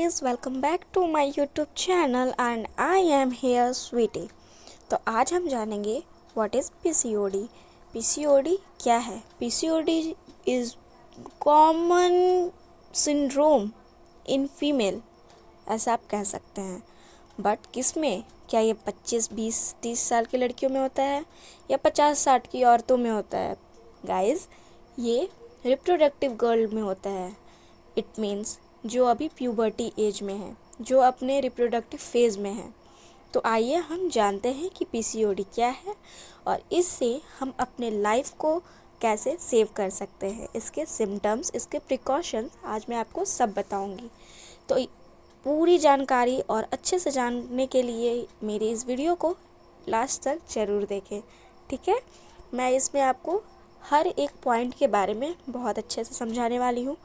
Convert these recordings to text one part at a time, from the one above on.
guys, welcome back to my YouTube channel and I am here Sweetie। तो आज हम जानेंगे व्हाट इज़ पीसीओडी। पीसीओडी क्या है? PCOD is common syndrome in female, ऐसा आप कह सकते हैं। बट किस में? क्या ये 25, 20, 30 साल की लड़कियों में होता है या 50, 60 की औरतों में होता है? गाइस, ये रिप्रोडक्टिव गर्ल में होता है। इट मीन्स जो अभी प्यूबर्टी एज में है, जो अपने रिप्रोडक्टिव फेज़ में है। तो आइए हम जानते हैं कि पीसीओडी क्या है और इससे हम अपने लाइफ को कैसे सेव कर सकते हैं। इसके सिम्टम्स, इसके प्रिकॉशंस आज मैं आपको सब बताऊंगी। तो पूरी जानकारी और अच्छे से जानने के लिए मेरी इस वीडियो को लास्ट तक ज़रूर देखें, ठीक है। मैं इसमें आपको हर एक पॉइंट के बारे में बहुत अच्छे से समझाने वाली हूँ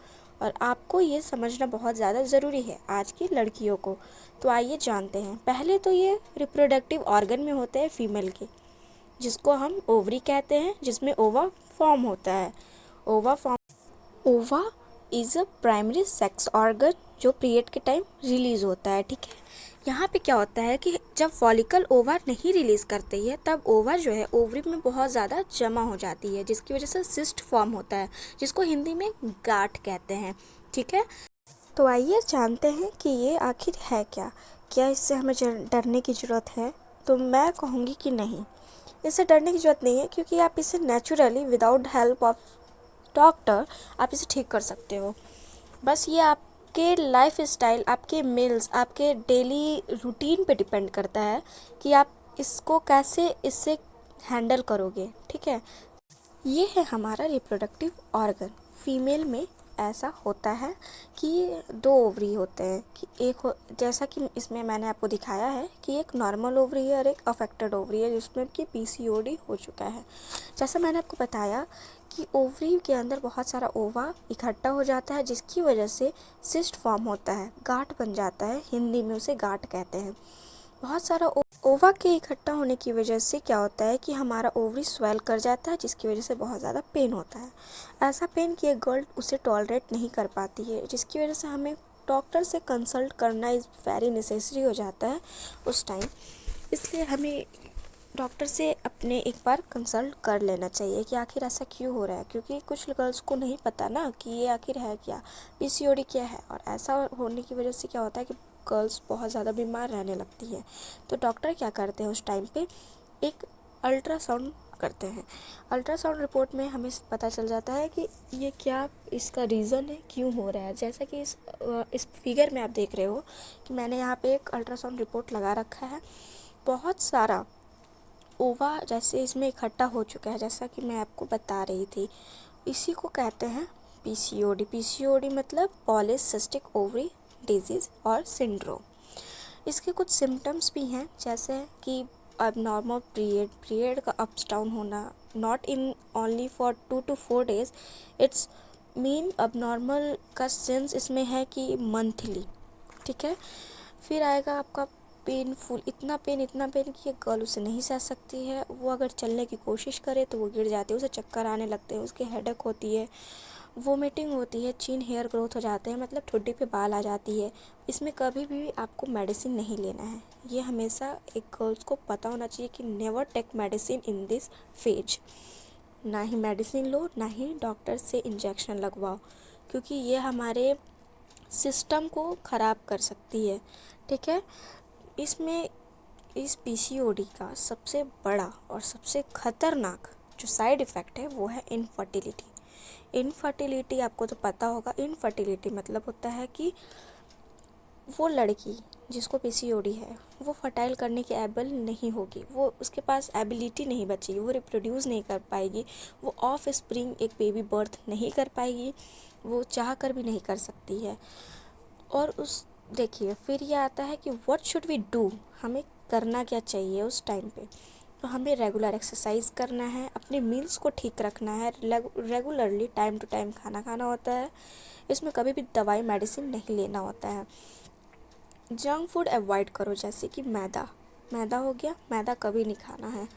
और आपको ये समझना बहुत ज़्यादा ज़रूरी है आज की लड़कियों को। तो आइए जानते हैं। पहले तो ये रिप्रोडक्टिव ऑर्गन में होते हैं फीमेल के, जिसको हम ओवरी कहते हैं, जिसमें ओवा फॉर्म होता है। ओवा is a primary sex organ जो पीरियड के टाइम रिलीज़ होता है, ठीक है। यहाँ पे क्या होता है कि जब फॉलिकल ओवा नहीं रिलीज़ करती है तब ओवा जो है ओवरी में बहुत ज़्यादा जमा हो जाती है, जिसकी वजह से सिस्ट फॉर्म होता है, जिसको हिंदी में गांठ कहते हैं, ठीक है। तो आइए जानते हैं कि ये आखिर है क्या इससे हमें डरने की ज़रूरत है? तो मैं कहूँगी कि नहीं, इससे डरने की ज़रूरत नहीं है, क्योंकि आप इसे naturally without help of doctor आप इसे ठीक कर सकते हो। बस ये आपके लाइफ स्टाइल, आपके मील्स, आपके डेली रूटीन पे डिपेंड करता है कि आप इसको कैसे इससे हैंडल करोगे, ठीक है। ये है हमारा रिप्रोडक्टिव ऑर्गन। फीमेल में ऐसा होता है कि 2 ओवरी होते हैं कि जैसा कि इसमें मैंने आपको दिखाया है कि एक नॉर्मल ओवरी है और एक अफेक्टेड ओवरी है, जिसमें कि पीसीओडी हो चुका है। जैसा मैंने आपको बताया कि ओवरी के अंदर बहुत सारा ओवा इकट्ठा हो जाता है, जिसकी वजह से सिस्ट फॉर्म होता है, गांठ बन जाता है। हिंदी में उसे गांठ कहते हैं। बहुत सारा ओवा के इकट्ठा होने की वजह से क्या होता है कि हमारा ओवरी स्वेल कर जाता है, जिसकी वजह से बहुत ज़्यादा पेन होता है। ऐसा पेन कि एक गर्ल उसे टॉलरेट नहीं कर पाती है, जिसकी वजह से हमें डॉक्टर से कंसल्ट करना इज़ वेरी नेसेसरी हो जाता है उस टाइम। इसलिए हमें डॉक्टर से अपने एक बार कंसल्ट कर लेना चाहिए कि आखिर ऐसा क्यों हो रहा है, क्योंकि कुछ गर्ल्स को नहीं पता ना कि ये आखिर है क्या, पीसीओडी क्या है। और ऐसा होने की वजह से क्या होता है कि गर्ल्स बहुत ज़्यादा बीमार रहने लगती है। तो डॉक्टर क्या करते हैं उस टाइम पे, एक अल्ट्रासाउंड करते हैं। अल्ट्रासाउंड रिपोर्ट में हमें पता चल जाता है कि ये क्या इसका रीज़न है, क्यों हो रहा है। जैसा कि इस फिगर में आप देख रहे हो कि मैंने यहाँ पे एक अल्ट्रासाउंड रिपोर्ट लगा रखा है। बहुत सारा ओवा जैसे इसमें इकट्ठा हो चुका है, जैसा कि मैं आपको बता रही थी। इसी को कहते हैं पीसीओडी। पीसीओडी मतलब पॉलीसिस्टिक ओवरी डिजीज़ और सिंड्रोम। इसके कुछ सिम्टम्स भी हैं, जैसे कि अब नॉर्मल पीरियड का अप्स डाउन होना, not in only for 2 to 4 days, it's mean अब नॉर्मल का सेंस इसमें है कि मंथली, ठीक है। फिर आएगा आपका पेनफुल, इतना पेन कि ये गर्ल उसे नहीं सह सकती है। वो अगर चलने की कोशिश करे तो वो गिर जाती है, उसे चक्कर आने लगते हैं, उसकी हेडेक होती है, वोमिटिंग होती है, चिन हेयर ग्रोथ हो जाते हैं, मतलब ठुड्डी पे बाल आ जाती है। इसमें कभी भी आपको मेडिसिन नहीं लेना है। ये हमेशा एक गर्ल्स को पता होना चाहिए कि never take medicine in this phase. ना ही मेडिसिन लो, ना ही डॉक्टर से इंजेक्शन लगवाओ, क्योंकि ये हमारे सिस्टम को ख़राब कर सकती है, ठीक है। इसमें इस पीसीओडी का सबसे बड़ा और सबसे ख़तरनाक जो साइड इफ़ेक्ट है वो है इनफर्टिलिटी। इनफर्टिलिटी आपको तो पता होगा। इनफर्टिलिटी मतलब होता है कि वो लड़की जिसको पीसीओडी है वो फर्टाइल करने के एबल नहीं होगी, वो उसके पास एबिलिटी नहीं बचेगी, वो रिप्रोड्यूस नहीं कर पाएगी, वो ऑफ स्प्रिंग एक बेबी बर्थ नहीं कर पाएगी, वो चाह कर भी नहीं कर सकती है। और उस देखिए फिर ये आता है कि व्हाट शुड वी डू, हमें करना क्या चाहिए उस टाइम पे। तो हमें रेगुलर एक्सरसाइज करना है, अपने मील्स को ठीक रखना है, रेगुलरली टाइम टू टाइम खाना खाना होता है। इसमें कभी भी दवाई मेडिसिन नहीं लेना होता है। जंक फूड अवॉइड करो, जैसे कि मैदा हो गया, मैदा कभी नहीं खाना है।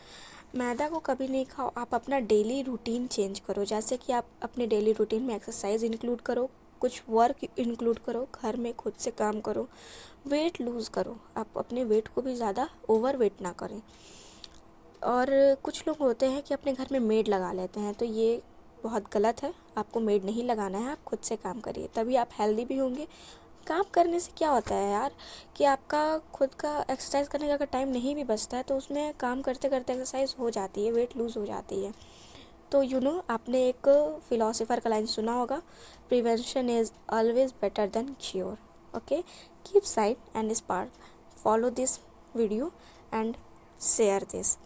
मैदा को कभी नहीं खाओ। आप अपना डेली रूटीन चेंज करो, जैसे कि आप अपने डेली रूटीन में एक्सरसाइज इंक्लूड करो, कुछ वर्क इंक्लूड करो, घर में खुद से काम करो, वेट लूज़ करो। आप अपने वेट को भी ज़्यादा ओवर वेट ना करें। और कुछ लोग होते हैं कि अपने घर में मेड लगा लेते हैं, तो ये बहुत गलत है। आपको मेड नहीं लगाना है, आप खुद से काम करिए, तभी आप हेल्दी भी होंगे। काम करने से क्या होता है यार कि आपका खुद का एक्सरसाइज करने का अगर टाइम नहीं भी बचता है तो उसमें काम करते करते एक्सरसाइज हो जाती है, वेट लूज़ हो जाती है। तो आपने एक फिलोसोफर का लाइन सुना होगा, prevention is always better than cure. Okay, keep side and spark, follow this video and share this.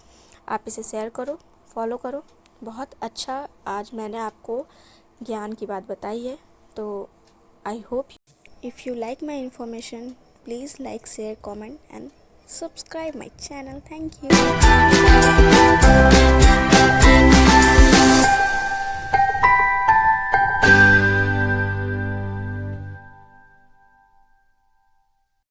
आप इसे शेयर करो, फॉलो करो। बहुत अच्छा आज मैंने आपको ज्ञान की बात बताई है। तो I hope if you like my information, please like, share, comment and subscribe my channel. Thank you.